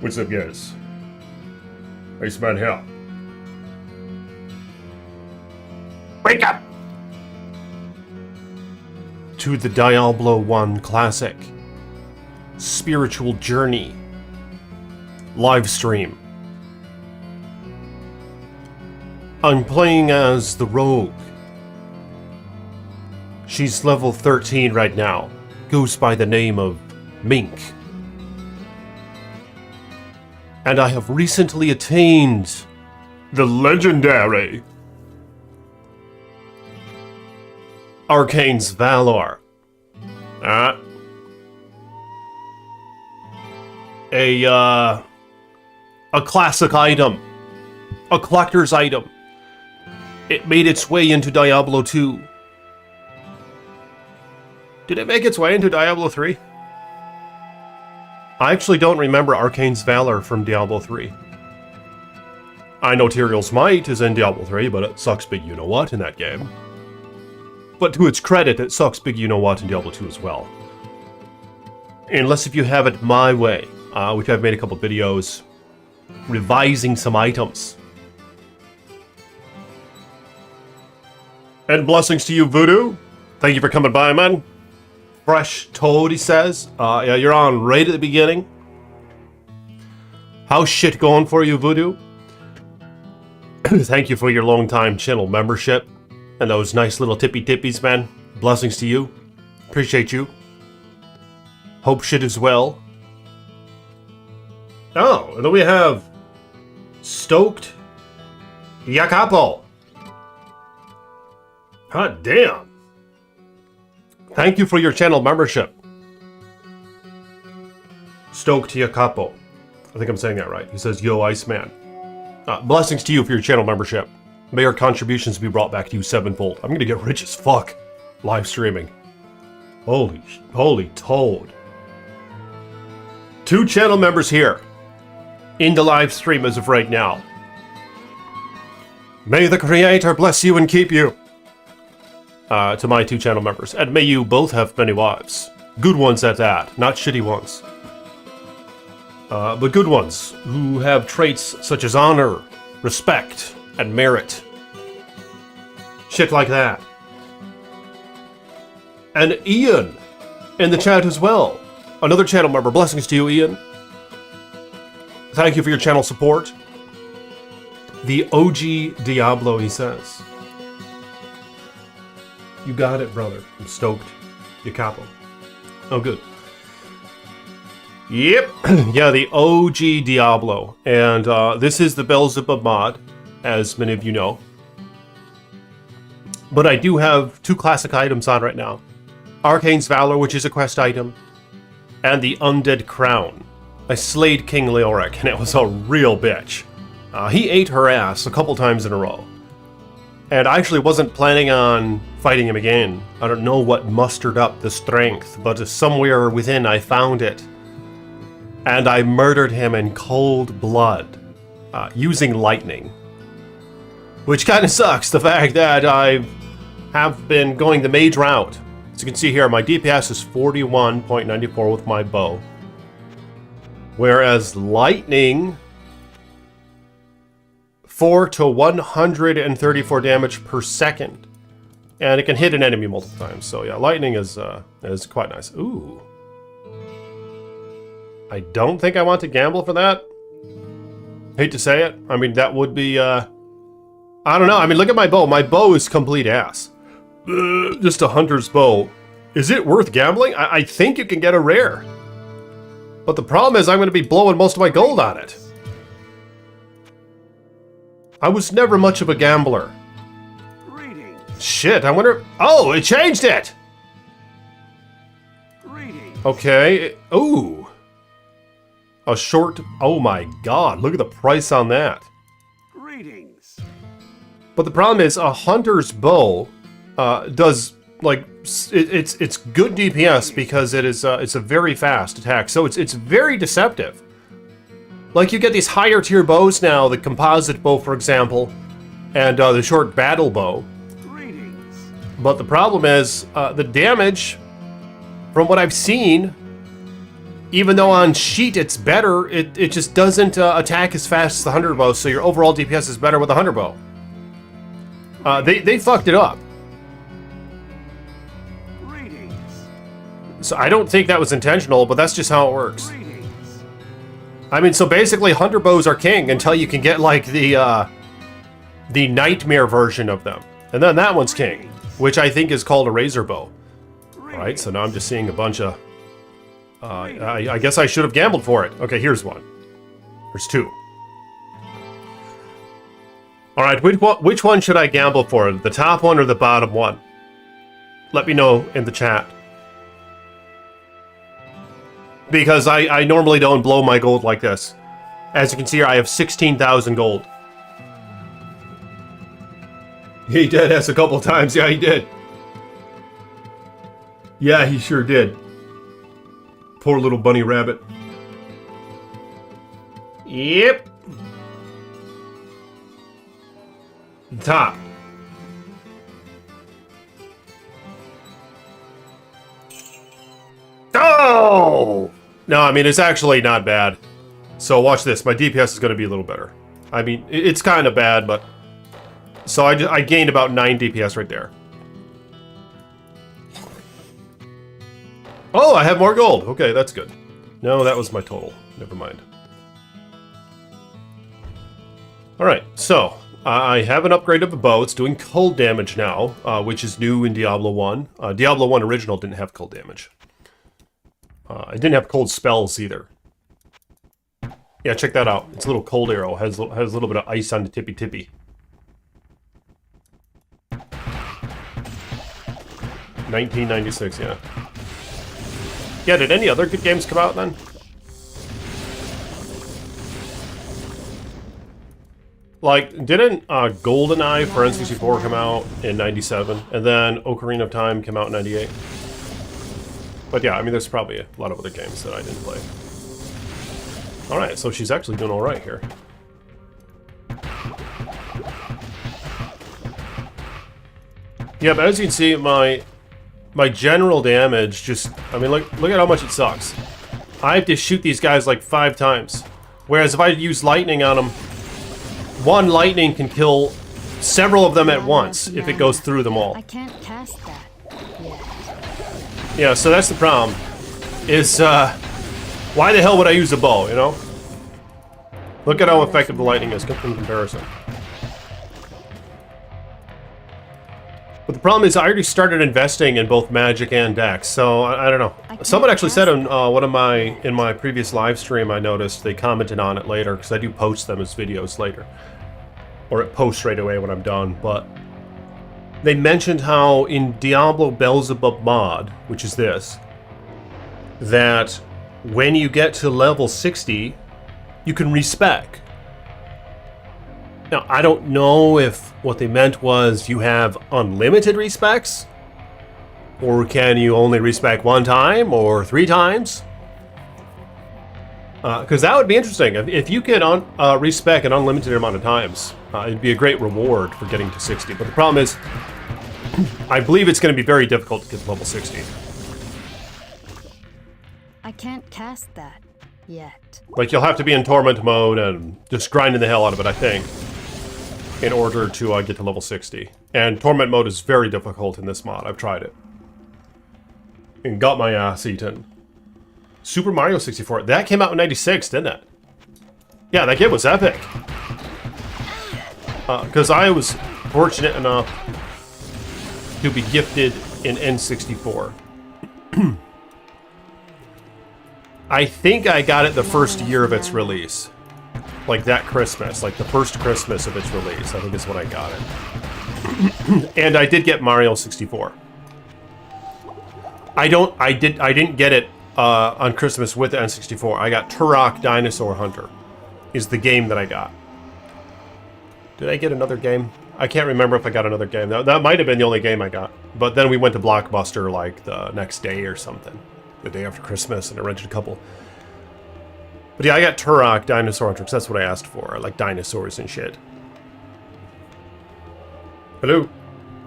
What's up, guys? Iceman here. Wake up! To the Diablo 1 Classic Spiritual Journey live stream. I'm playing as the rogue. She's level 13 right now. Goes by the name of Mink. And I have recently attained the legendary Arcane's Valor. A classic item. A collector's item. It made its way into Diablo 2. Did it make its way into Diablo 3? I actually don't remember Arcane's Valor from Diablo 3. I know Tyrael's Might is in Diablo 3, but it sucks big you-know-what in that game. But to its credit, it sucks big you-know-what in Diablo 2 as well. Unless if you have it my way, which I've made a couple videos revising some items. And blessings to you, Voodoo. Thank you for coming by, man. Fresh Toad, he says. Yeah, you're on right at the beginning. How's shit going for you, Voodoo? Thank you for your long-time channel membership. And those nice little tippy-tippies, man. Blessings to you. Appreciate you. Hope shit is well. Oh, and then we have Stoked Jacopo. Hot damn. Thank you for your channel membership. Stoked Jacopo. I think I'm saying that right. He says, yo, Iceman. Blessings to you for your channel membership. May your contributions be brought back to you sevenfold. I'm gonna get rich as fuck live streaming. Holy toad. 2 channel members here in the live stream as of right now. May the Creator bless you and keep you. To my 2 channel members. And may you both have many wives. Good ones at that, not shitty ones. But good ones who have traits such as honor, respect, and merit. Shit like that. And Ian in the chat as well. Another channel member. Blessings to you, Ian. Thank you for your channel support. The OG Diablo, he says. You got it, brother. I'm stoked. You capo. Oh, good. Yep. Yeah, the OG Diablo. And this is the Beelzebub mod, as many of you know. But I do have 2 classic items on right now. Arcane's Valor, which is a quest item, and the Undead Crown. I slayed King Leoric, and it was a real bitch. He ate her ass a couple times in a row. And I actually wasn't planning on fighting him again. I don't know what mustered up the strength, but somewhere within I found it. And I murdered him in cold blood, using lightning. Which kind of sucks, the fact that I have been going the mage route. As you can see here, my DPS is 41.94 with my bow. Whereas lightning, 4 to 134 damage per second. And it can hit an enemy multiple times. So yeah, lightning is quite nice. Ooh. I don't think I want to gamble for that. Hate to say it. I mean, that would be, I don't know. I mean, look at my bow. My bow is complete ass. Just a hunter's bow. Is it worth gambling? I think you can get a rare. But the problem is I'm going to be blowing most of my gold on it. I was never much of a gambler. Greetings. Shit, I wonder... Oh, it changed it! Greetings. Okay. Ooh. A short... Oh my god, look at the price on that. Greetings. But the problem is, a hunter's bow does, like... It's good DPS because it's a very fast attack, so it's very deceptive. Like, you get these higher tier bows now, the composite bow, for example, and the short battle bow. Greetings. But the problem is, the damage, from what I've seen, even though on sheet it's better, it just doesn't attack as fast as the 100 bow, so your overall DPS is better with the 100 bow. They fucked it up. Greetings. So I don't think that was intentional, but that's just how it works. Greetings. I mean, so basically 100 bows are king until you can get like the nightmare version of them. And then that one's king, which I think is called a razor bow. Alright, so now I'm just seeing a bunch of... I guess I should have gambled for it. Okay, here's one. There's two. Alright, which one should I gamble for? The top one or the bottom one? Let me know in the chat. Because I normally don't blow my gold like this. As you can see here, I have 16,000 gold. He did us a couple times. Yeah, he did. Yeah, he sure did. Poor little bunny rabbit. Yep. Top. Oh! No, I mean, it's actually not bad. So watch this. My DPS is going to be a little better. I mean, it's kind of bad, but... So I gained about 9 DPS right there. Oh, I have more gold. Okay, that's good. No, that was my total. Never mind. Alright, so I have an upgrade of the bow. It's doing cold damage now, which is new in Diablo 1. Diablo 1 original didn't have cold damage. I didn't have cold spells either. Yeah, check that out. It's a little cold arrow. Has a little bit of ice on the tippy. 1996, yeah. Yeah, did any other good games come out then? Like, didn't GoldenEye for N64 come out in 97? And then Ocarina of Time came out in 98? But yeah, I mean, there's probably a lot of other games that I didn't play. Alright, so she's actually doing alright here. Yeah, but as you can see, my general damage just... I mean, look at how much it sucks. I have to shoot these guys like 5 times. Whereas if I use lightning on them, one lightning can kill several of them at once if it goes through them all. I can't cast that yet. Yeah, so that's the problem. Is, why the hell would I use a bow, you know? Look at how effective the lightning is in comparison. But the problem is I already started investing in both magic and dex, so I don't know. Someone actually said in in my previous live stream, I noticed they commented on it later, because I do post them as videos later. Or it posts right away when I'm done, but they mentioned how in Diablo Beelzebub mod, which is this, that when you get to level 60, you can respec. Now, I don't know if what they meant was you have unlimited respecs, or can you only respec 1 time or 3 times? Because that would be interesting. If you can respec an unlimited amount of times, it'd be a great reward for getting to 60. But the problem is, I believe it's going to be very difficult to get to level 60. I can't cast that yet. Like, you'll have to be in torment mode and just grinding the hell out of it, I think, in order to get to level 60. And torment mode is very difficult in this mod. I've tried it. And got my ass eaten. Super Mario 64. That came out in 96, didn't it? Yeah, that game was epic. Because I was fortunate enough to be gifted an N64. I think I got it the first year of its release. Like that Christmas, like the first Christmas of its release, I think is when I got it. And I did get Mario 64. I didn't get it on Christmas with the N64. I got Turok Dinosaur Hunter is the game that I got. Did I get another game? I can't remember if I got another game. That might have been the only game I got. But then we went to Blockbuster like the next day or something. The day after Christmas, and I rented a couple. But yeah, I got Turok Dinosaur Hunter, 'cause that's what I asked for. I like dinosaurs and shit. Hello?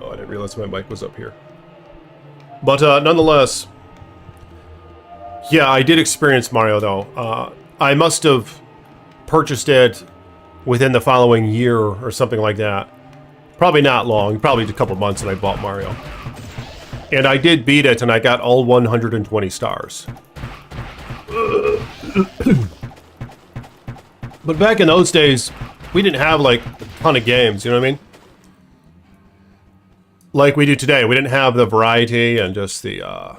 Oh, I didn't realize my mic was up here. But nonetheless, Yeah, I did experience Mario, though. I must have purchased it within the following year or something like that. Probably not long, probably a couple months that I bought Mario. And I did beat it, and I got all 120 stars. But back in those days, we didn't have, like, a ton of games, you know what I mean? Like we do today. We didn't have the variety and just the,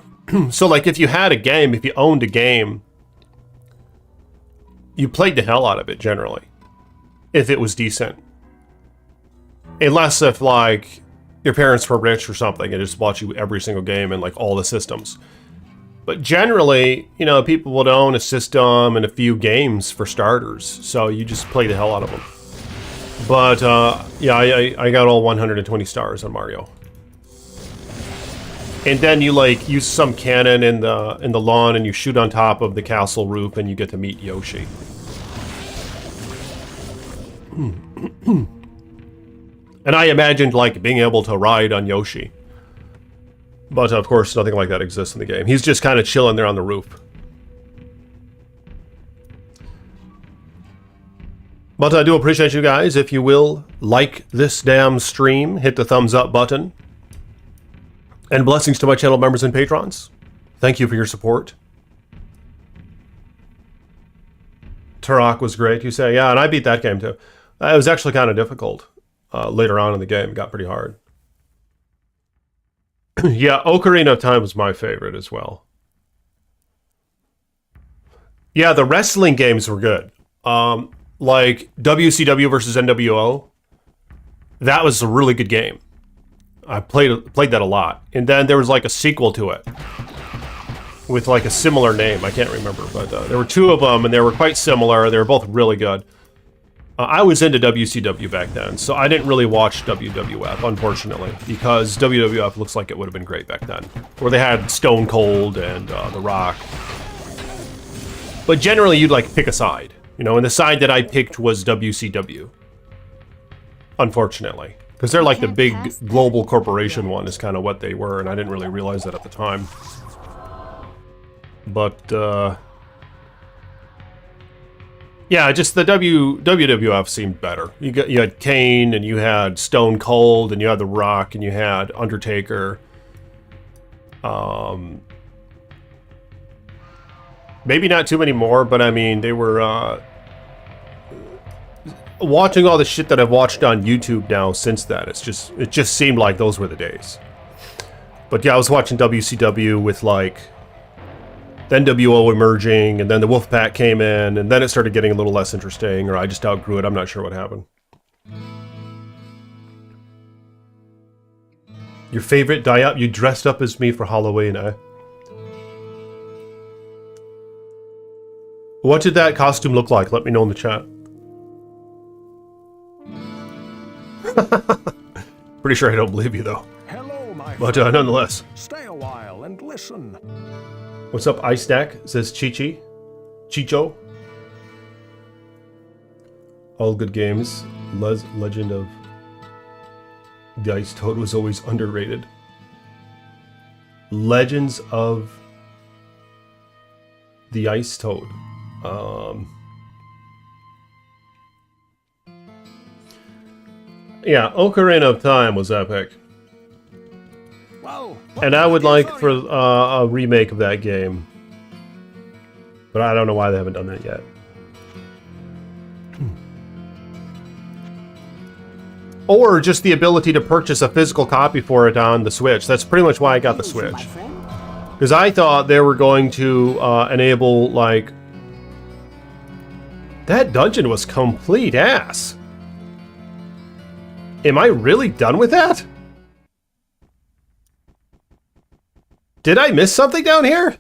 So, like, if you had a game, if you owned a game, you played the hell out of it, generally. If it was decent. Unless if, like, your parents were rich or something and just bought you every single game and, like, all the systems. But generally, you know, people would own a system and a few games for starters. So you just play the hell out of them. But, yeah, I got all 120 stars on Mario. And then you, like, use some cannon in the lawn and you shoot on top of the castle roof and you get to meet Yoshi. And I imagined, like, being able to ride on Yoshi. But, of course, nothing like that exists in the game. He's just kind of chilling there on the roof. But I do appreciate you guys. If you will, like this damn stream, hit the thumbs up button. And blessings to my channel members and patrons. Thank you for your support. Turok was great, you say. Yeah, and I beat that game, too. It was actually kind of difficult. Later on in the game, it got pretty hard. Yeah, Ocarina of Time was my favorite as well. Yeah, the wrestling games were good. Like WCW versus NWO. That was a really good game. I played that a lot. And then there was like a sequel to it. With like a similar name. I can't remember. But there were two of them and they were quite similar. They were both really good. I was into WCW back then, so I didn't really watch WWF, unfortunately, because WWF looks like it would have been great back then, where they had Stone Cold and The Rock. But generally, you'd like pick a side, you know, and the side that I picked was WCW, unfortunately, because they're like the big global corporation one is kind of what they were, and I didn't really realize that at the time. But, yeah, just the WWF seemed better. You had Kane, and you had Stone Cold, and you had The Rock, and you had Undertaker. Maybe not too many more, but I mean, they were watching all the shit that I've watched on YouTube now since then. It just seemed like those were the days. But yeah, I was watching WCW with like the NWO emerging, and then the Wolfpack came in, and then it started getting a little less interesting, or I just outgrew it. I'm not sure what happened. Your favorite dye up? You dressed up as me for Halloween, eh? What did that costume look like? Let me know in the chat. Pretty sure I don't believe you, though. Hello, my But friend. nonetheless. Stay a while and listen. What's up, Ice Stack? Says Chichi. Chicho. All good games. Legend of the Ice Toad was always underrated. Legends of the Ice Toad. Yeah, Ocarina of Time was epic. Well, And I would like for a remake of that game. But I don't know why they haven't done that yet. Or just the ability to purchase a physical copy for it on the Switch. That's pretty much why I got the Switch. Because I thought they were going to enable, like... That dungeon was complete ass. Am I really done with that? Did I miss something down here?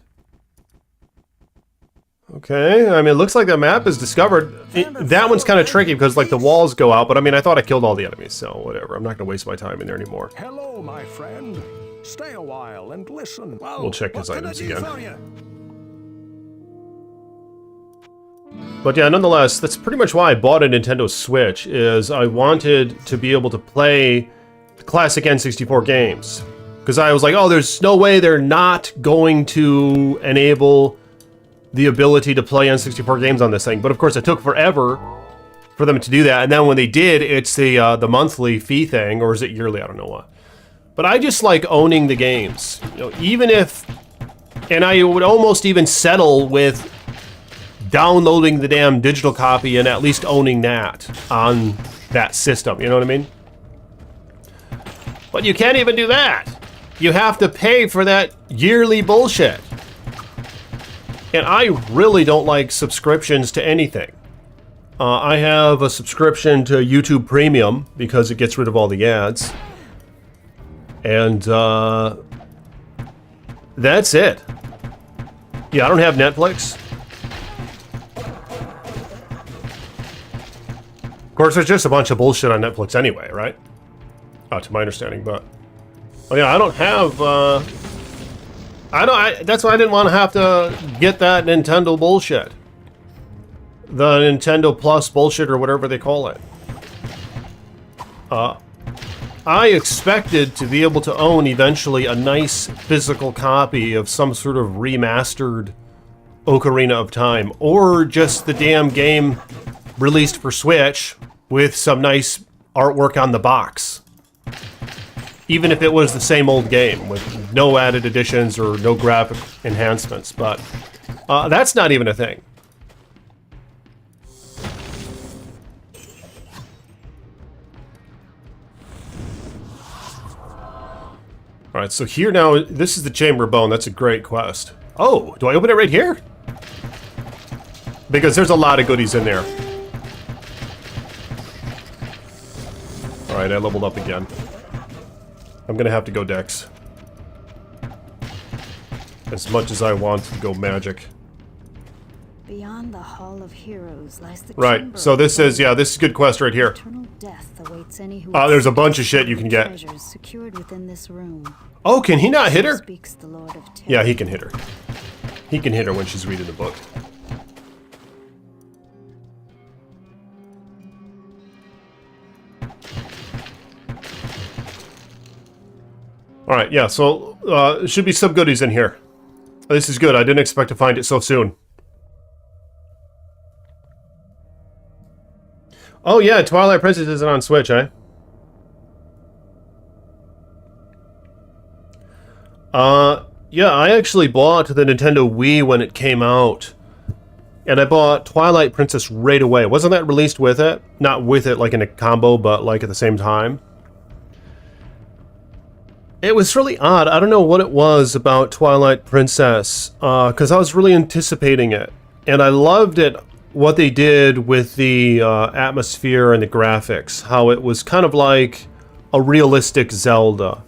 Okay, I mean, it looks like the map is discovered. That one's kind of tricky because, like, the walls go out, but I mean, I thought I killed all the enemies, so whatever. I'm not going to waste my time in there anymore. Hello, my friend. Stay a while and listen. Well, We'll check his what can I items do again. for you? But yeah, nonetheless, that's pretty much why I bought a Nintendo Switch, is I wanted to be able to play the classic N64 games. Because I was like, oh, there's no way they're not going to enable the ability to play N64 games on this thing. But of course, it took forever for them to do that. And then when they did, it's the monthly fee thing, or is it yearly? I don't know what. But I just like owning the games. You know, even if, and I would almost even settle with downloading the damn digital copy and at least owning that on that system. You know what I mean? But you can't even do that. You have to pay for that yearly bullshit. And I really don't like subscriptions to anything. I have a subscription to YouTube Premium because it gets rid of all the ads. And that's it. Yeah, I don't have Netflix. Of course, there's just a bunch of bullshit on Netflix anyway, right? To my understanding, but... Oh yeah, I don't have, that's why I didn't want to have to get that Nintendo bullshit. The Nintendo Plus bullshit, or whatever they call it. I expected to be able to own eventually a nice physical copy of some sort of remastered Ocarina of Time, or just the damn game released for Switch with some nice artwork on the box. Even if it was the same old game with no added additions or no graphic enhancements, but that's not even a thing. Alright, so here now, this is the Chamber of Bone. That's a great quest. Oh, do I open it right here? Because there's a lot of goodies in there. Alright, I leveled up again. I'm gonna have to go Dex. As much as I want to go Magic. Beyond the Hall of Heroes lies the Right, chamber so of this is, Bone. yeah, this is a good quest right here. Eternal death awaits any who There's a bunch of shit you can get. treasures secured within this room. Oh, can he not hit her? Speaks the Lord of Terror. Yeah, he can hit her. He can hit her when she's reading the book. Alright, yeah, so there should be some goodies in here. This is good. I didn't expect to find it so soon. Oh yeah, Twilight Princess isn't on Switch, eh? Yeah, I actually bought the Nintendo Wii when it came out. And I bought Twilight Princess right away. Wasn't that released with it? Not with it like in a combo, but like at the same time. It was really odd. I don't know what it was about Twilight Princess, because I was really anticipating it. And I loved it, what they did with the atmosphere and the graphics. How it was kind of like a realistic Zelda.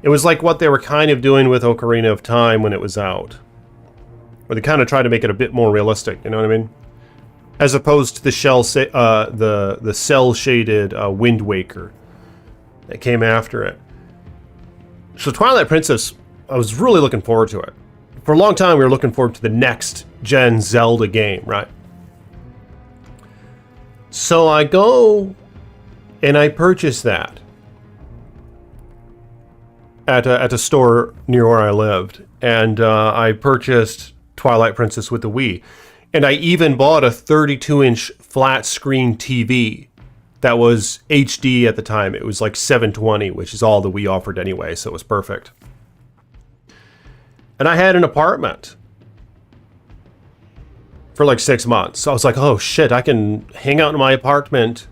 It was like what they were kind of doing with Ocarina of Time when it was out. Where they kind of tried to make it a bit more realistic, you know what I mean? As opposed to the cell-shaded Wind Waker that came after it. So Twilight Princess, I was really looking forward to it. For a long time, we were looking forward to the next gen Zelda game, right? So I go and I purchase that at a store near where I lived. And I purchased Twilight Princess with the Wii. And I even bought a 32-inch flat screen TV that was HD at the time. It was like 720, which is all the Wii offered anyway, so it was perfect. And I had an apartment for like 6 months. So I was like, oh shit, I can hang out in my apartment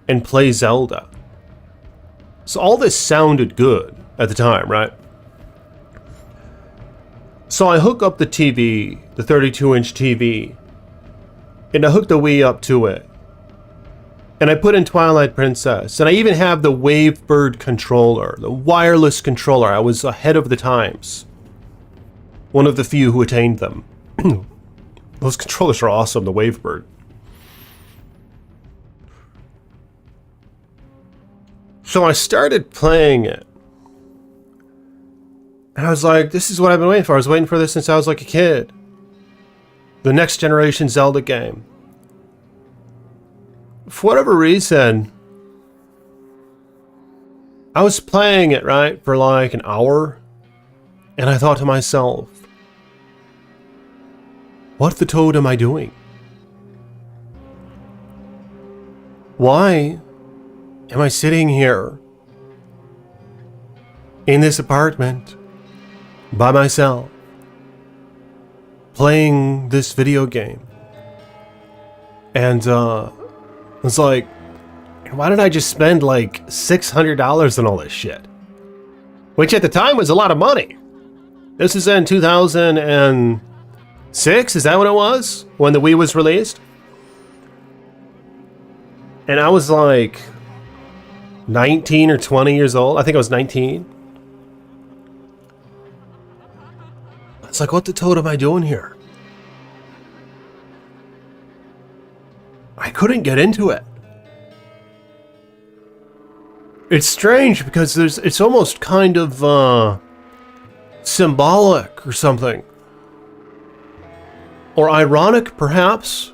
and play Zelda. So all this sounded good at the time, right? So I hook up the TV, the 32-inch TV, and I hook the Wii up to it. And I put in Twilight Princess, and I even have the Wavebird controller, the wireless controller. I was ahead of the times. One of the few who attained them. Those controllers are awesome, the Wavebird. So I started playing it. And I was like, this is what I've been waiting for. I was waiting for this since I was like a kid. The next generation Zelda game. For whatever reason, I was playing it, right, for like an hour. And I thought to myself, What the toad am I doing? Why am I sitting here in this apartment by myself playing this video game? And it's like, why did I just spend like $600 on all this shit? Which at the time was a lot of money. This is in 2006, is that what it was? When the Wii was released? And I was like 19 or 20 years old. I think I was 19. It's like, what the toad am I doing here? I couldn't get into it. It's strange because it's almost kind of symbolic or something. Or ironic, perhaps,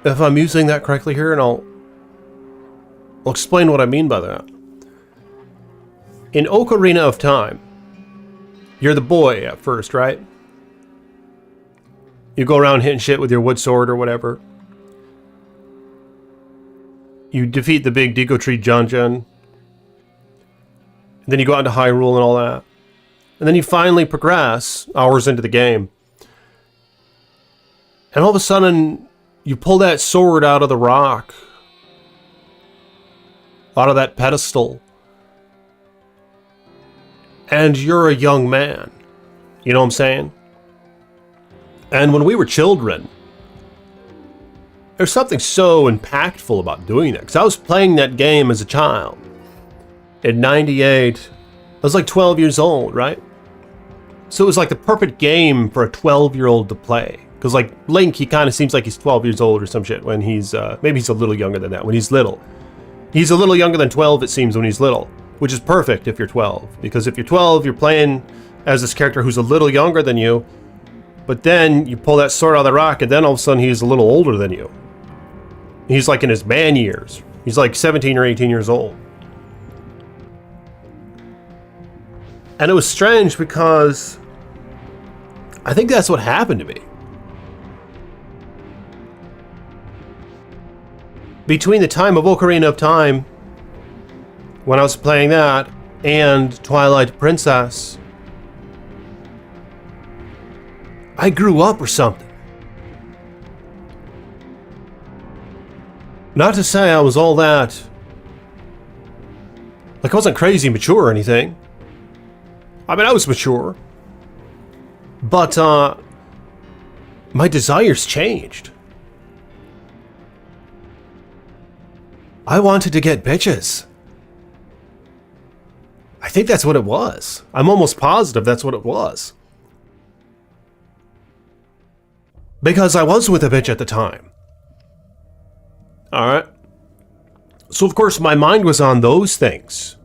if I'm using that correctly here, and I'll explain what I mean by that. In Ocarina of Time, you're the boy at first, right? You go around hitting shit with your wood sword or whatever. You defeat the big Deku Tree Jungeon. Then you go out into Hyrule and all that. And then you finally progress hours into the game. And all of a sudden, you pull that sword out of the rock. Out of that pedestal. And you're a young man. You know what I'm saying? And when we were children, there's something so impactful about doing that. Because I was playing that game as a child. In 98, I was like 12 years old, right? So it was like the perfect game for a 12-year-old to play. Because like Link, he kind of seems like he's 12 years old or some shit when he's, maybe he's a little younger than that when he's little. He's a little younger than 12, it seems, when he's little. Which is perfect if you're 12. Because if you're 12, you're playing as this character who's a little younger than you. But then you pull that sword out of the rock and then all of a sudden he's a little older than you. He's like in his man years. He's like 17 or 18 years old. And it was strange because I think that's what happened to me. Between the time of Ocarina of Time, when I was playing that, and Twilight Princess, I grew up or something. Not to say I was all that... Like, I wasn't crazy mature or anything. I mean, I was mature. But, my desires changed. I wanted to get bitches. I think that's what it was. I'm almost positive that's what it was. Because I was with a bitch at the time. Alright. So, of course, my mind was on those things.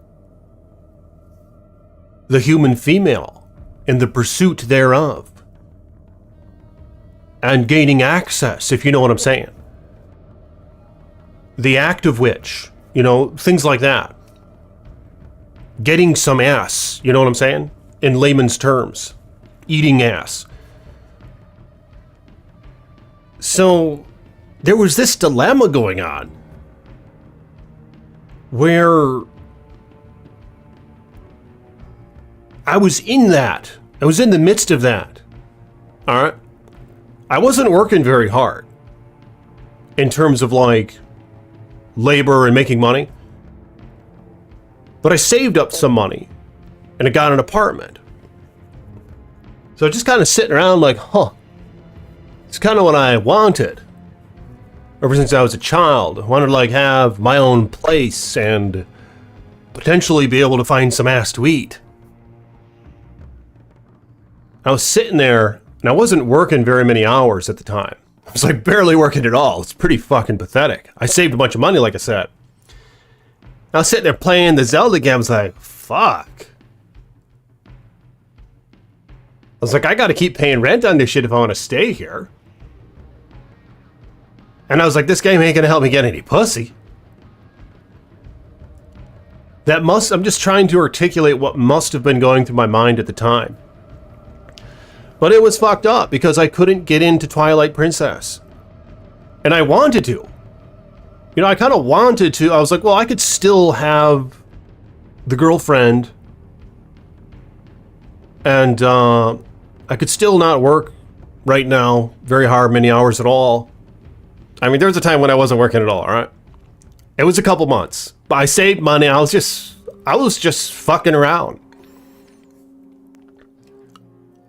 The human female, and the pursuit thereof. And gaining access, if you know what I'm saying. The act of which, you know, things like that. Getting some ass, you know what I'm saying? In layman's terms. Eating ass. So, there was this dilemma going on. Where I was in that. I was in the midst of that. Alright? I wasn't working very hard. In terms of like labor and making money. But I saved up some money. And I got an apartment. So just kind of sitting around like, huh. It's kind of what I wanted. Ever since I was a child. I wanted to like have my own place and potentially be able to find some ass to eat. I was sitting there, and I wasn't working very many hours at the time. I was like barely working at all. It's pretty fucking pathetic. I saved a bunch of money, like I said. I was sitting there playing the Zelda game. I was like, fuck. I was like, I gotta keep paying rent on this shit if I want to stay here. And I was like, this game ain't gonna help me get any pussy. I'm just trying to articulate what must have been going through my mind at the time. But it was fucked up because I couldn't get into Twilight Princess. And I wanted to. You know, I kind of wanted to. I was like, well, I could still have the girlfriend. And I could still not work right now very hard, many hours at all. I mean, there was a time when I wasn't working at all right? It was a couple months. But I saved money. I was just fucking around.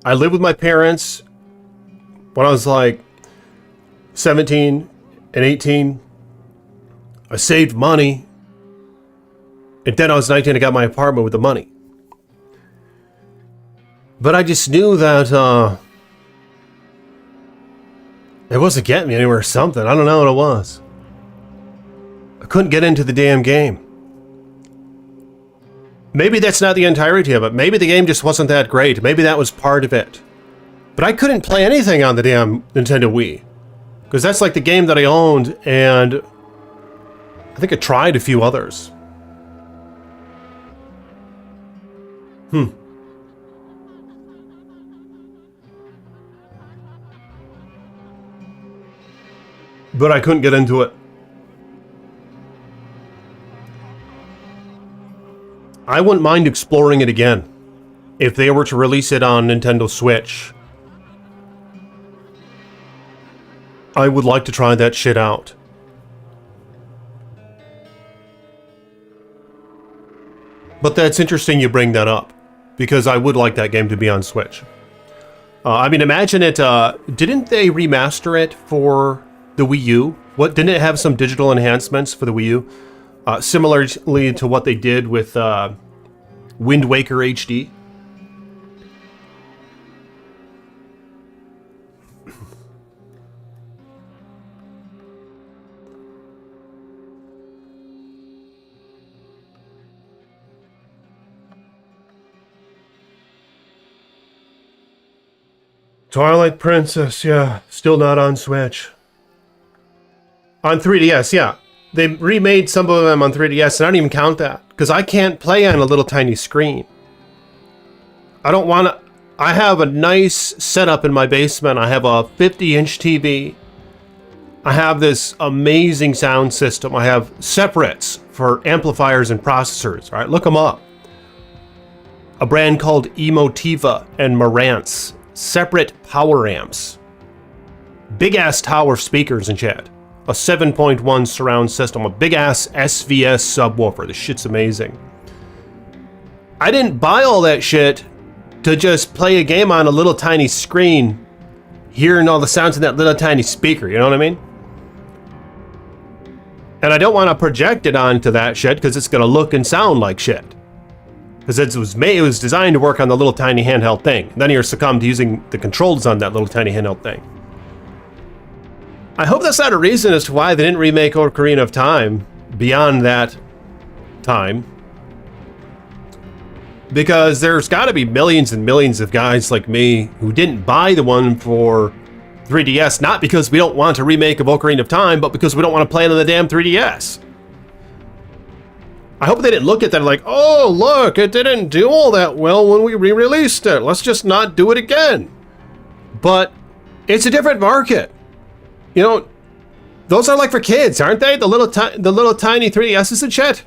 I lived with my parents when I was like 17 and 18. I saved money. And then I was 19 and got my apartment with the money. But I just knew that it wasn't getting me anywhere or something. I don't know what it was. I couldn't get into the damn game. Maybe that's not the entirety of it. Maybe the game just wasn't that great. Maybe that was part of it. But I couldn't play anything on the damn Nintendo Wii. Because that's like the game that I owned, and I think I tried a few others. But I couldn't get into it. I wouldn't mind exploring it again if they were to release it on Nintendo Switch. I would like to try that shit out. But that's interesting you bring that up, because I would like that game to be on Switch. I mean, imagine it, didn't they remaster it for the Wii U? Didn't it have some digital enhancements for the Wii U? Similarly to what they did with Wind Waker HD. Twilight Princess, yeah, still not on Switch. On 3DS, yeah. They remade some of them on 3DS, and I don't even count that, because I can't play on a little tiny screen. I don't want to... I have a nice setup in my basement. I have a 50-inch TV. I have this amazing sound system. I have separates for amplifiers and processors. All right, look them up. A brand called Emotiva and Marantz. Separate power amps. Big-ass tower speakers and shit. A 7.1 surround system. A big-ass SVS subwoofer. This shit's amazing. I didn't buy all that shit to just play a game on a little tiny screen, hearing all the sounds in that little tiny speaker, you know what I mean? And I don't want to project it onto that shit because it's going to look and sound like shit. Because it was designed to work on the little tiny handheld thing. And then you're succumbed to using the controls on that little tiny handheld thing. I hope that's not a reason as to why they didn't remake Ocarina of Time beyond that time. Because there's got to be millions and millions of guys like me who didn't buy the one for 3DS, not because we don't want a remake of Ocarina of Time, but because we don't want to play it on the damn 3DS. I hope they didn't look at that like, oh, look, it didn't do all that well when we re-released it. Let's just not do it again. But it's a different market. You know, those are like for kids, aren't they? The little tiny 3DSs and shit.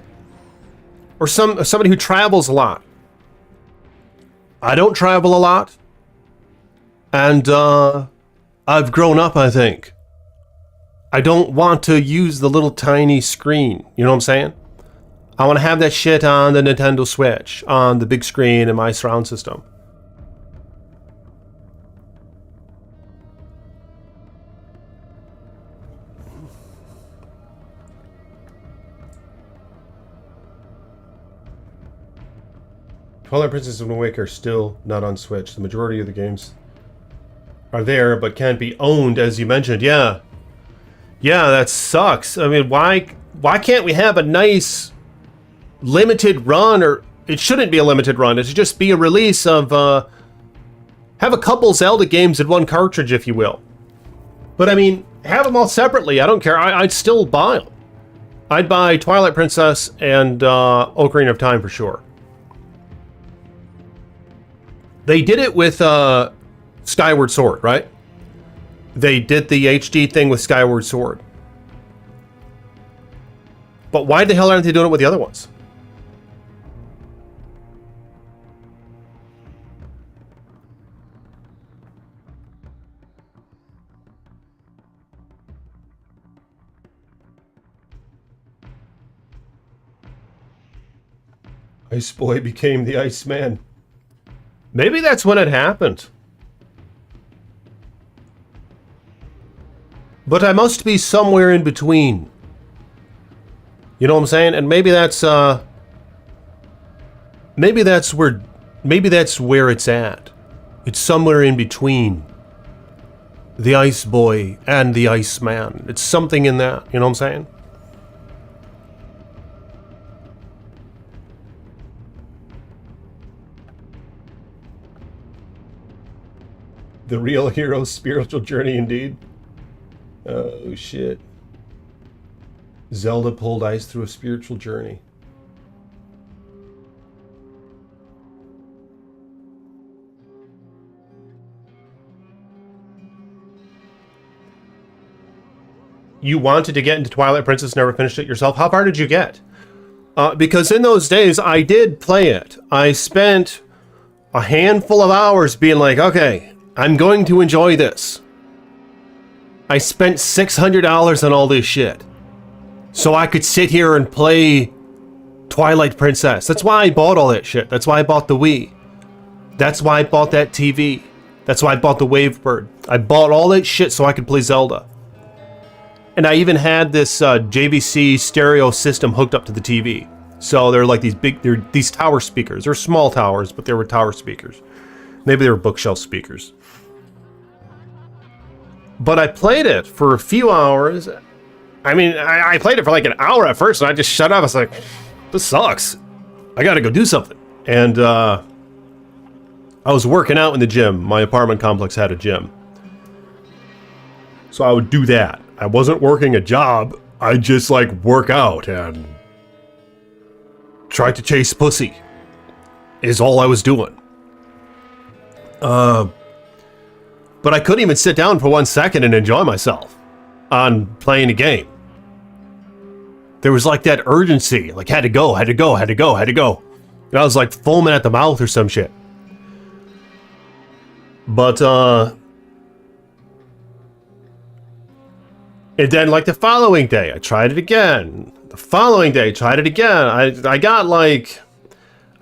Or somebody who travels a lot. I don't travel a lot. And I've grown up, I think. I don't want to use the little tiny screen. You know what I'm saying? I want to have that shit on the Nintendo Switch, on the big screen in my surround system. Twilight Princess and Wind Waker are still not on Switch. The majority of the games are there, but can't be owned, as you mentioned. Yeah. Yeah, that sucks. I mean, why can't we have a nice limited run, or it shouldn't be a limited run. It should just be a release of, have a couple Zelda games in one cartridge, if you will. But I mean, have them all separately. I don't care. I'd still buy them. I'd buy Twilight Princess and Ocarina of Time for sure. They did it with Skyward Sword, right? They did the HD thing with Skyward Sword. But why the hell aren't they doing it with the other ones? Ice Boy became the Iceman. Maybe that's when it happened. But I must be somewhere in between. You know what I'm saying? And maybe that's where it's at. It's somewhere in between the Ice Boy and the Iceman. It's something in that, you know what I'm saying? The real hero's spiritual journey indeed. Oh shit. Zelda pulled ice through a spiritual journey. You wanted to get into Twilight Princess, never finished it yourself. How far did you get? Because in those days, I did play it. I spent a handful of hours being like, okay, I'm going to enjoy this. I spent $600 on all this shit. So I could sit here and play Twilight Princess. That's why I bought all that shit. That's why I bought the Wii. That's why I bought that TV. That's why I bought the Wavebird. I bought all that shit so I could play Zelda. And I even had this JVC stereo system hooked up to the TV. So they're like these tower speakers. They're small towers, but they were tower speakers. Maybe they were bookshelf speakers. But I played it for a few hours. I mean, I played it for like an hour at first, and I just shut up. I was like, this sucks. I gotta go do something. And I was working out in the gym. My apartment complex had a gym. So I would do that. I wasn't working a job. I just like work out and try to chase pussy is all I was doing. But I couldn't even sit down for 1 second and enjoy myself on playing a game. There was like that urgency, like had to go. And I was like foaming at the mouth or some shit. But, and then like the following day, I tried it again. The following day, tried it again. I got like,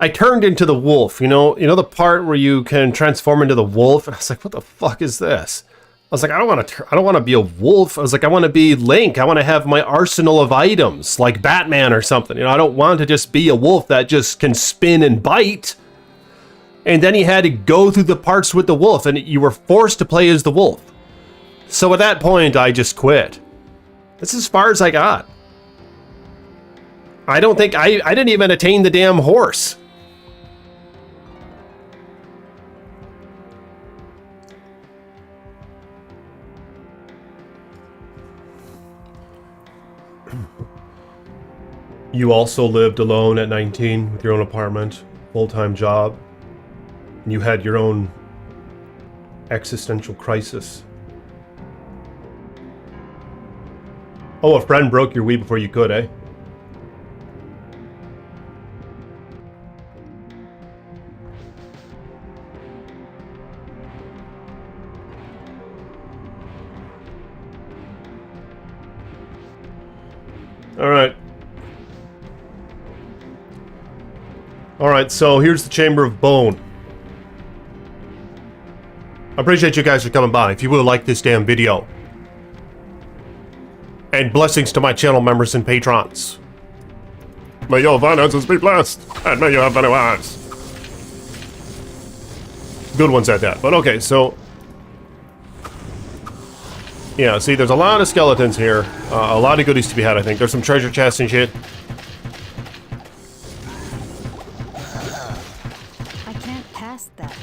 I turned into the wolf, you know the part where you can transform into the wolf? And I was like, what the fuck is this? I was like, I don't want to be a wolf. I was like, I want to be Link. I want to have my arsenal of items like Batman or something. I don't want to just be a wolf that just can spin and bite. And then you had to go through the parts with the wolf and you were forced to play as the wolf. So at that point, I just quit. That's as far as I got. I don't think I didn't even attain the damn horse. You also lived alone at 19 with your own apartment, full-time job, and you had your own existential crisis. Oh, a friend broke your Wii before you could, eh? Alright, so here's the Chamber of Bone. I appreciate you guys for coming by. If you will, like this damn video. And blessings to my channel members and patrons. May your finances be blessed, and may you have many wives. Good ones at that, but okay, so... Yeah, see, there's a lot of skeletons here. A lot of goodies to be had, I think. There's some treasure chests and shit. I can't pass that.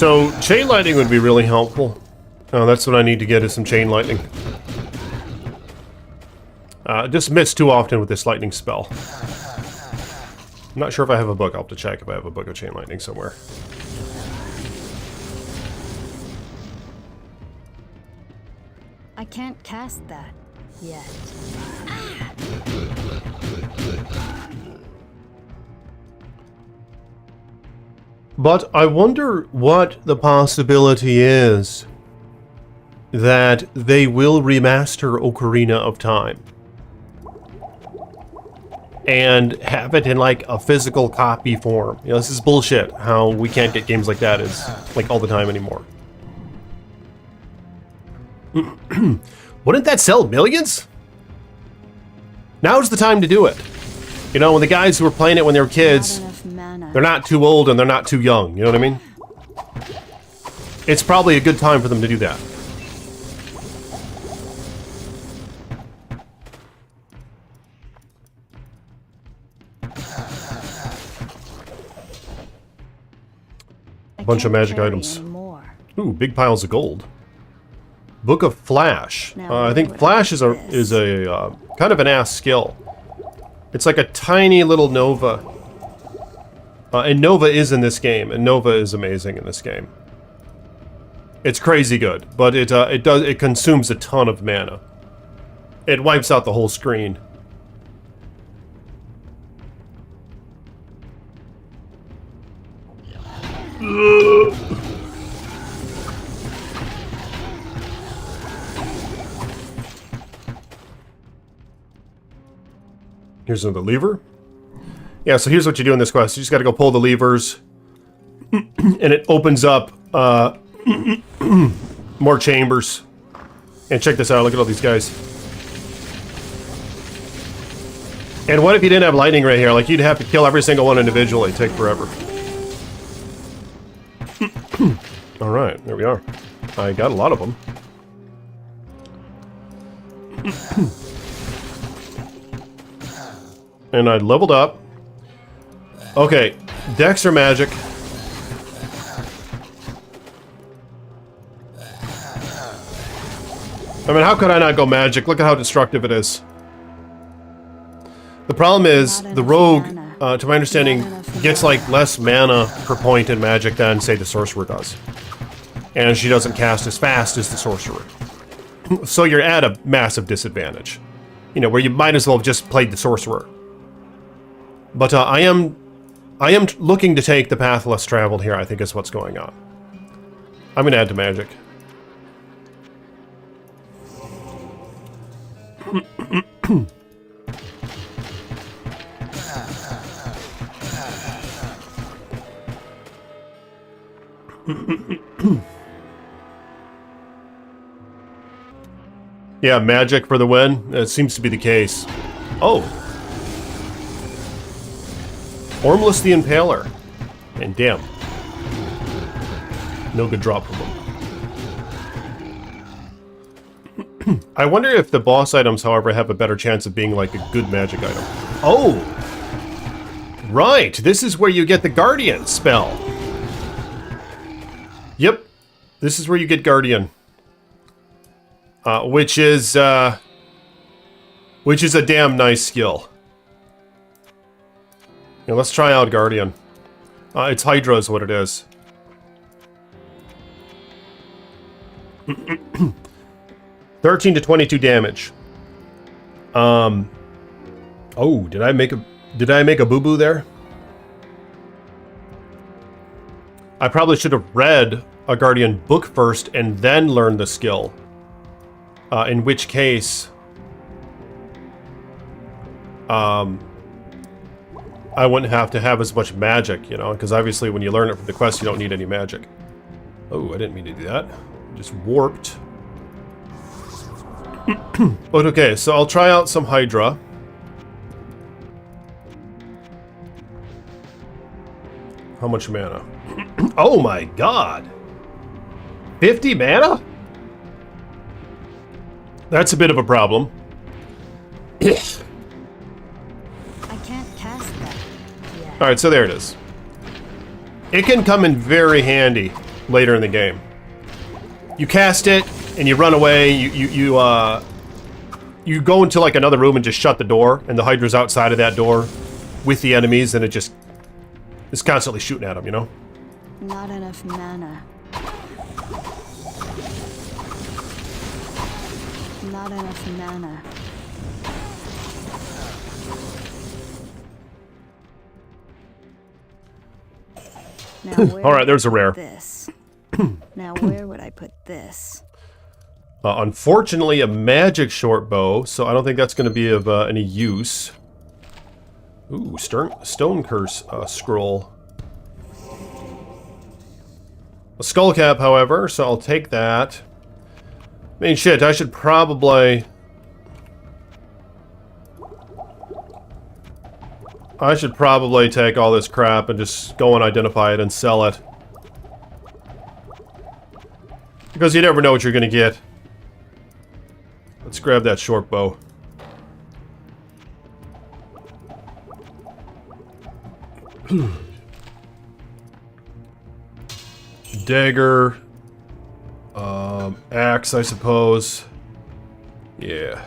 So, chain lightning would be really helpful. Oh, that's what I need to get is some chain lightning. Just miss too often with this lightning spell. I'm not sure if I have a book. I'll have to check if I have a book of chain lightning somewhere. I can't cast that yet. But I wonder what the possibility is that they will remaster Ocarina of Time and have it in like a physical copy form. You know, this is bullshit how we can't get games like that is like all the time anymore. Wouldn't that sell millions? Now's the time to do it. You know, when the guys who were playing it when they were kids, they're not too old and they're not too young. You know what I mean? It's probably a good time for them to do that. Bunch of magic items. Ooh, big piles of gold. Book of Flash. I think Flash is a kind of an ass skill. It's like a tiny little Nova. And Nova is in this game, and Nova is amazing in this game. It's crazy good, but it consumes a ton of mana. It wipes out the whole screen. Here's another lever. Yeah, so here's what you do in this quest. You just gotta go pull the levers, and it opens up more chambers. And check this out, look at all these guys. And what if you didn't have lightning right here? Like, you'd have to kill every single one individually. It'd take forever. Alright, there we are. I got a lot of them. And I leveled up. Okay, Dex or magic? I mean, how could I not go magic? Look at how destructive it is. The problem is, the rogue, to my understanding, gets like less mana per point in magic than, say, the sorcerer does. And she doesn't cast as fast as the sorcerer. So you're at a massive disadvantage. You know, where you might as well have just played the sorcerer. But I am looking to take the path less traveled here, I think is what's going on. I'm going to add to magic. Yeah, magic for the win. It seems to be the case. Oh. Ormless the Impaler. And damn. No good drop from them. I wonder if the boss items, however, have a better chance of being like a good magic item. Oh! Right, this is where you get the Guardian spell. Yep, this is where you get Guardian. Which is a damn nice skill. Yeah, let's try out Guardian. It's Hydra is what it is. 13 to 22 damage. Oh, did I make a boo-boo there? I probably should have read a Guardian book first and then learned the skill. In which case, I wouldn't have to have as much magic, you know, because obviously when you learn it from the quest, you don't need any magic. Oh, I didn't mean to do that. Just warped. But okay, so I'll try out some Hydra. How much mana? Oh my god! 50 mana? That's a bit of a problem. I can't cast that yet. Alright, so there it is. It can come in very handy later in the game. You cast it, and you run away, you go into like another room and just shut the door, and the Hydra's outside of that door with the enemies, and it just is constantly shooting at them, you know? Not enough mana. Not enough mana. Now where All right, there's a rare. this. Now where would I put this? Unfortunately, a magic short bow, so I don't think that's going to be of any use. Ooh, stone curse scroll. A skull cap, however, so I'll take that. I mean, shit, I should probably... take all this crap and just go and identify it and sell it. Because you never know what you're going to get. Let's grab that short bow. Dagger. Axe, I suppose. Yeah.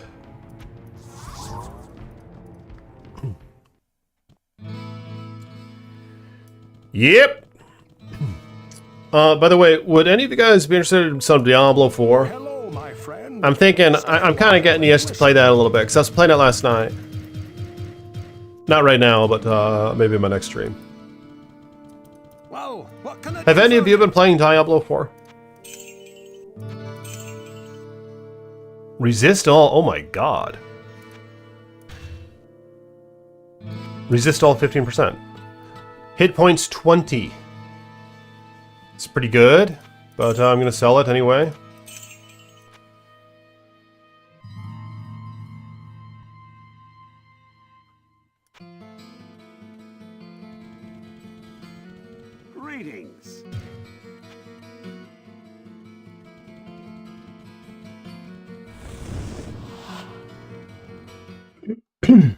Yep. By the way, would any of you guys be interested in some Diablo 4? Hello, my friend. I'm thinking, I'm kind of getting the itch to play that a little bit, because I was playing it last night. Not right now, but maybe in my next stream. Well, what can I Have do any of for you been playing Diablo 4? Resist all, oh my god. Resist all 15%. Hit points 20. It's pretty good, but I'm going to sell it anyway. Greetings.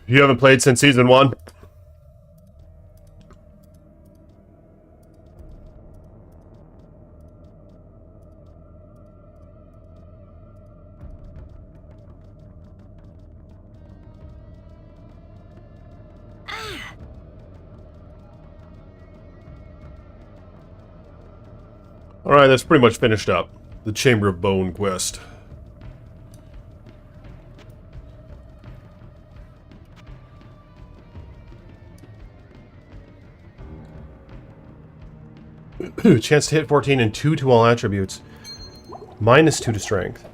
You haven't played since Season 1? Alright, that's pretty much finished up. The Chamber of Bone quest. Chance to hit 14 and 2 to all attributes. Minus 2 to strength.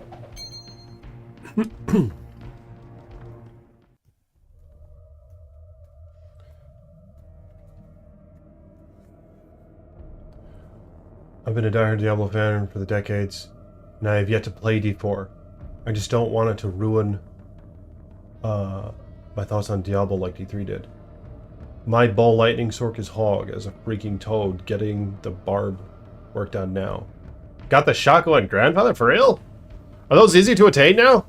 I've been a diehard Diablo fan for the decades, and I have yet to play D4. I just don't want it to ruin my thoughts on Diablo like D3 did. My ball lightning sork is hog as a freaking toad getting the barb worked on now. Got the shotgun grandfather for real? Are those easy to attain now?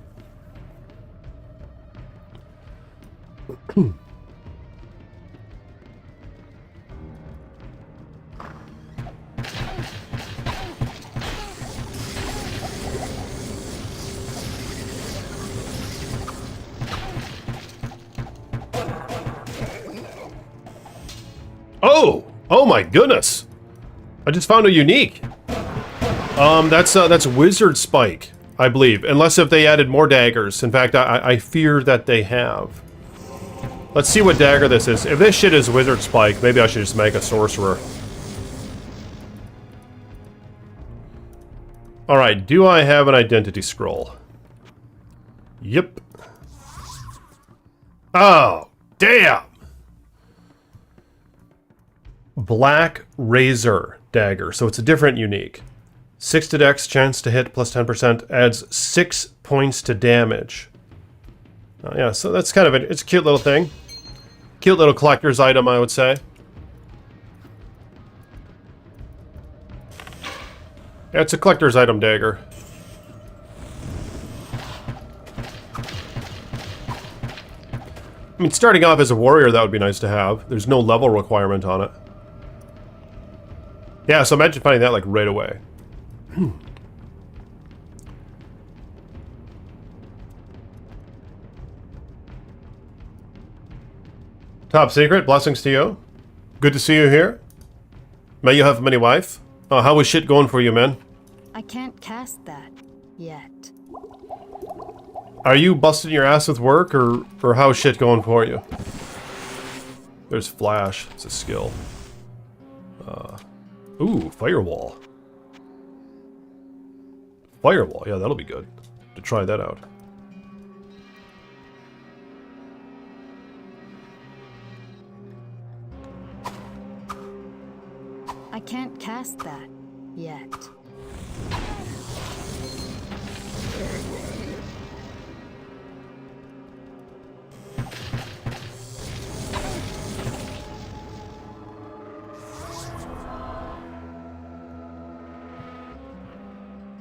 Oh! Oh my goodness! I just found a unique. That's Wizard Spike, I believe. Unless if they added more daggers. In fact, I fear that they have. Let's see what dagger this is. If this shit is Wizard Spike, maybe I should just make a sorcerer. Alright, do I have an identity scroll? Yep. Oh, damn! Black Razor Dagger. So it's a different unique. 6 to dex, chance to hit, plus 10%, adds 6 points to damage. Yeah, so that's kind of it's a cute little thing. Cute little collector's item, I would say. Yeah, it's a collector's item dagger. I mean, starting off as a warrior, that would be nice to have. There's no level requirement on it. Yeah, so imagine finding that like right away. Top secret, blessings to you. Good to see you here. May you have many wife. How is shit going for you, man? I can't cast that yet. Are you busting your ass with work, or how's shit going for you? There's flash. It's a skill. Ooh, firewall. Firewall, yeah, that'll be good. To try that out. I can't cast that yet.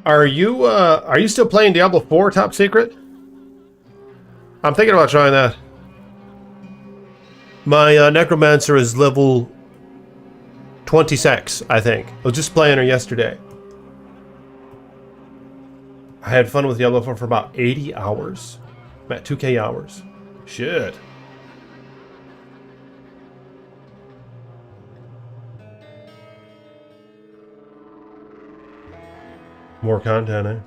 Are you still playing Diablo 4 Top Secret? I'm thinking about trying that. My Necromancer is level 26, I think. I was just playing her yesterday. I had fun with Diablo 4 for about 80 hours. I'm at 2K hours. Shit. More content, eh?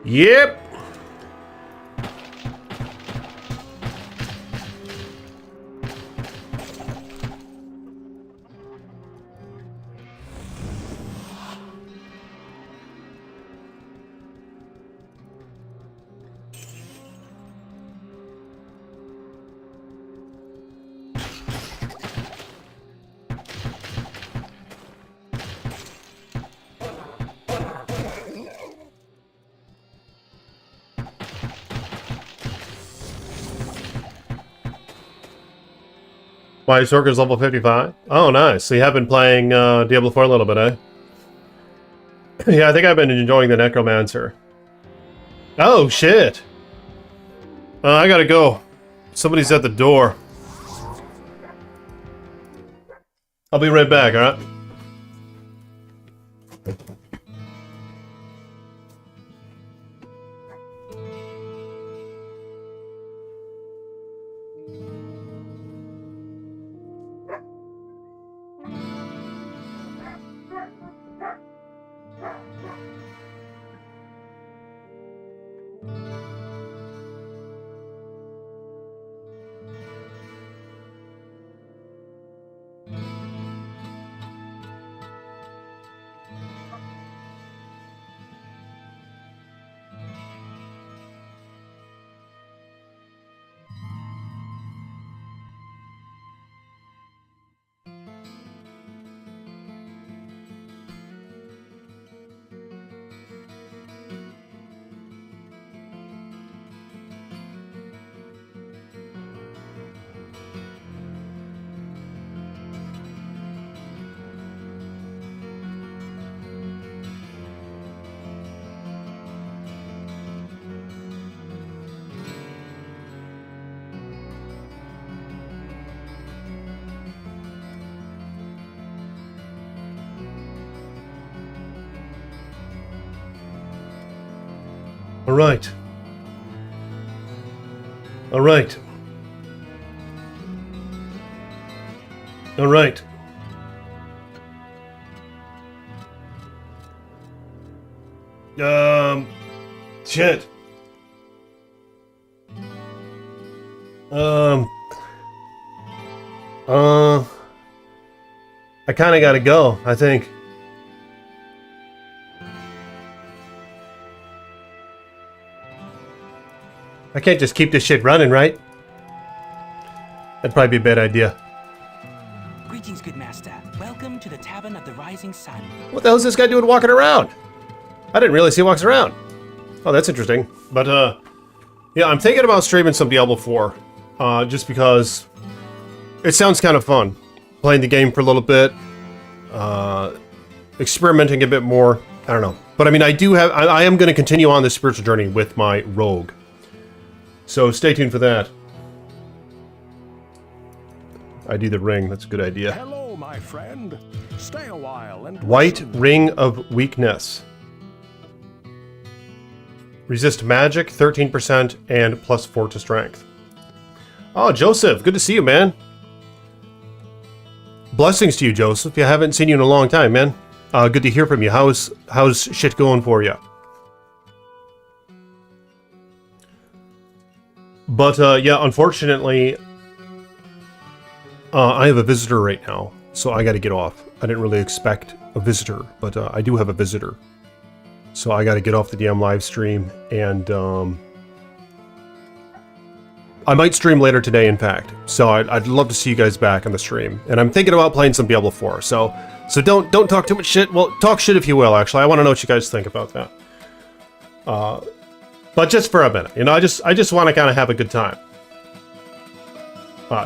Yep. My Sorcerer's level 55. Oh, nice. So you have been playing Diablo 4 a little bit, eh? Yeah, I think I've been enjoying the Necromancer. Oh, shit. I gotta go. Somebody's at the door. I'll be right back, alright? Alright. Alright. Alright. Shit. I kinda gotta go, I think. I can't just keep this shit running, right? That'd probably be a bad idea. Greetings, good master. Welcome to the Tavern of the Rising Sun. What the hell is this guy doing walking around? I didn't realize he walks around. Oh, that's interesting. But, yeah, I'm thinking about streaming some Diablo 4. Just because it sounds kind of fun. Playing the game for a little bit. Experimenting a bit more. I don't know. But, I mean, I am going to continue on this spiritual journey with my rogue. So stay tuned for that. I do the ring. That's a good idea. Hello, my friend. Stay a while and White listen. Ring of Weakness. Resist magic, 13%, and +4 to strength. Oh, Joseph, good to see you, man. Blessings to you, Joseph. I haven't seen you in a long time, man. Good to hear from you. How's shit going for you? But yeah, unfortunately, I have a visitor right now, so I got to get off. I didn't really expect a visitor, but I do have a visitor. So I got to get off the DM live stream, and I might stream later today, in fact. So I'd love to see you guys back on the stream. And I'm thinking about playing some Diablo 4. So don't talk too much shit. Well, talk shit if you will, actually. I want to know what you guys think about that. But just for a minute, you know, I just want to kind of have a good time.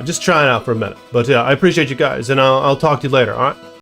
Just trying out for a minute. But yeah, I appreciate you guys, and I'll talk to you later, alright?